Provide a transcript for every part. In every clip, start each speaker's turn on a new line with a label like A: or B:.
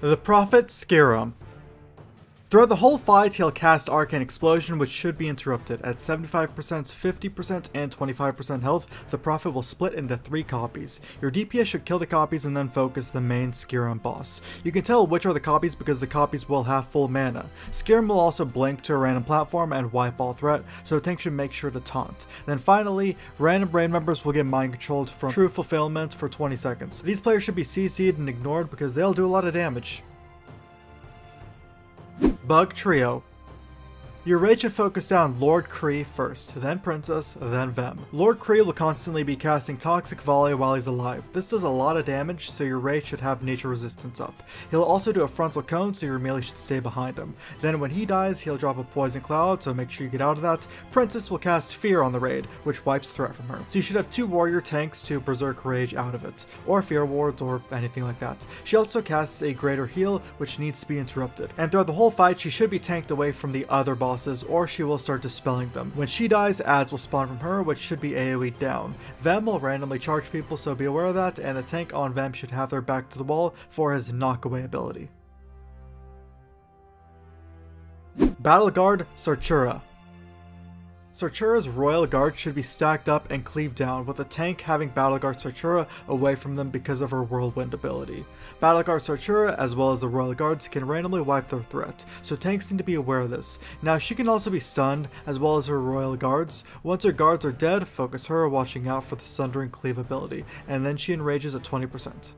A: The Prophet Scaram. Throughout the whole fight, he'll cast Arcane Explosion, which should be interrupted. At 75%, 50%, and 25% health, the Prophet will split into 3 copies. Your DPS should kill the copies and then focus the main Scaram boss. You can tell which are the copies because the copies will have full mana. Scaram will also blink to a random platform and wipe all threat, so a tank should make sure to taunt. Then finally, random raid members will get mind controlled from True Fulfillment for 20 seconds. These players should be CC'd and ignored because they'll do a lot of damage. Bug Trio. Your raid should focus down Lord Cree first, then Princess, then Vem. Lord Cree will constantly be casting Toxic Volley while he's alive. This does a lot of damage, so your raid should have nature resistance up. He'll also do a frontal cone, so your melee should stay behind him. Then when he dies, he'll drop a poison cloud, so make sure you get out of that. Princess will cast Fear on the raid, which wipes threat from her. So you should have 2 warrior tanks to Berserk Rage out of it, or Fear wards, or anything like that. She also casts a Greater Heal, which needs to be interrupted. And throughout the whole fight, she should be tanked away from the other bosses, or she will start dispelling them. When she dies, ads will spawn from her, which should be AoE down. Vem will randomly charge people, so be aware of that, and the tank on Vem should have their back to the wall for his knockaway ability. Battle Guard Sartura. Sartura's Royal Guard should be stacked up and cleaved down, with the tank having Battle Guard Sartura away from them because of her Whirlwind ability. Battle Guard Sartura, as well as the Royal Guards, can randomly wipe their threat, so tanks need to be aware of this. Now she can also be stunned, as well as her Royal Guards. Once her guards are dead, focus her, watching out for the Sundering Cleave ability, and then she enrages at 20%.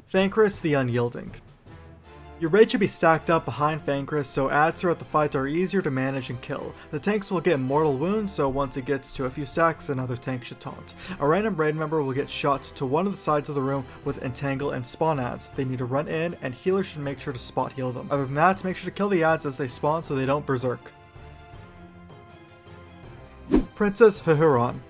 A: Thancred the Unyielding. Your raid should be stacked up behind Thancred, so ads throughout the fight are easier to manage and kill. The tanks will get mortal wounds, so once it gets to a few stacks, another tank should taunt. A random raid member will get shot to one of the sides of the room with Entangle and Spawn ads. They need to run in, and healers should make sure to spot heal them. Other than that, make sure to kill the ads as they spawn so they don't berserk. Princess Huron.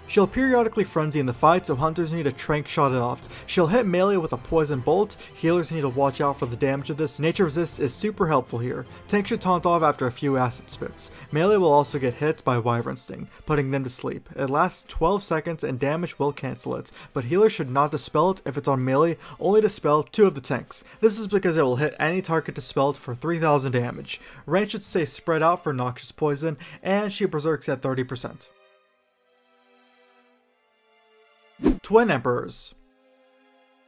A: She'll periodically frenzy in the fight, so hunters need to trank shot it off. She'll hit melee with a poison bolt. Healers need to watch out for the damage of this. Nature resist is super helpful here. Tank should taunt off after a few acid spits. Melee will also get hit by Wyvern Sting, putting them to sleep. It lasts 12 seconds and damage will cancel it, but healers should not dispel it if it's on melee, only dispel 2 of the tanks. This is because it will hit any target dispelled for 3000 damage. Range should stay spread out for noxious poison, and she berserks at 30%. Twin Emperors.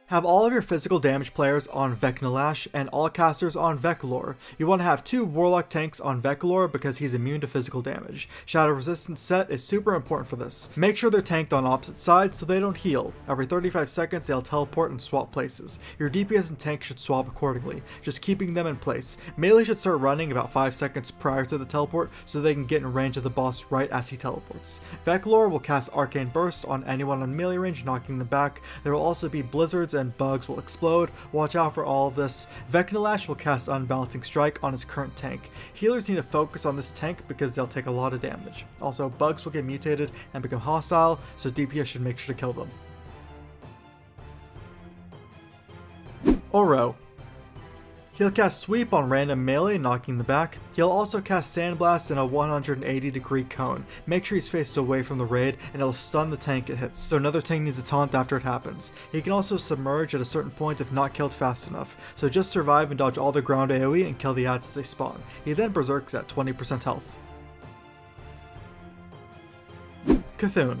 A: Have all of your physical damage players on Veklor and all casters on Veklor. You want to have 2 Warlock tanks on Veklor because he's immune to physical damage. Shadow Resistance set is super important for this. Make sure they're tanked on opposite sides so they don't heal. Every 35 seconds they'll teleport and swap places. Your DPS and tank should swap accordingly, just keeping them in place. Melee should start running about 5 seconds prior to the teleport so they can get in range of the boss right as he teleports. Veklor will cast Arcane Burst on anyone on melee range, knocking them back. There will also be blizzards and bugs will explode. Watch out for all of this. Veklor will cast Unbalancing Strike on his current tank. Healers need to focus on this tank because they'll take a lot of damage. Also, bugs will get mutated and become hostile, so DPS should make sure to kill them. Auro. He'll cast Sweep on random melee, knocking them back. He'll also cast Sandblast in a 180-degree cone. Make sure he's faced away from the raid, and it'll stun the tank it hits, so another tank needs a taunt after it happens. He can also submerge at a certain point if not killed fast enough, so just survive and dodge all the ground AoE and kill the ads as they spawn. He then berserks at 20% health. Cthulhu.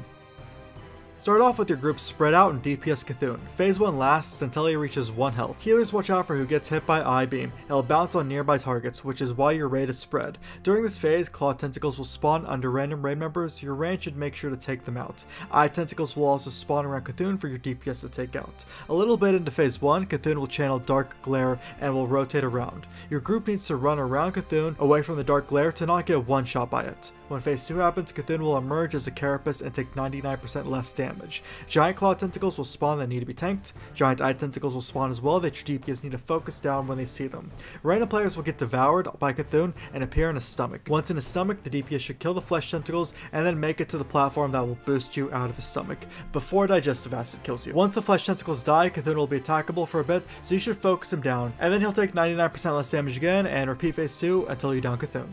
A: Start off with your group spread out and DPS Cthulhu. Phase 1 lasts until he reaches 1 health. Healers watch out for who gets hit by Eye Beam. It'll bounce on nearby targets, which is why your raid is spread. During this phase, Claw Tentacles will spawn under random raid members. Your range should make sure to take them out. Eye Tentacles will also spawn around Cthulhu for your DPS to take out. A little bit into phase 1, Cthulhu will channel Dark Glare and will rotate around. Your group needs to run around Cthulhu away from the Dark Glare to not get one shot by it. When phase 2 happens, Cthulhu will emerge as a carapace and take 99% less damage. Giant Claw Tentacles will spawn that need to be tanked. Giant Eye Tentacles will spawn as well that your DPS need to focus down when they see them. Random players will get devoured by Cthulhu and appear in his stomach. Once in his stomach, the DPS should kill the Flesh Tentacles and then make it to the platform that will boost you out of his stomach before Digestive Acid kills you. Once the Flesh Tentacles die, Cthulhu will be attackable for a bit, so you should focus him down, and then he'll take 99% less damage again and repeat phase 2 until you down Cthulhu.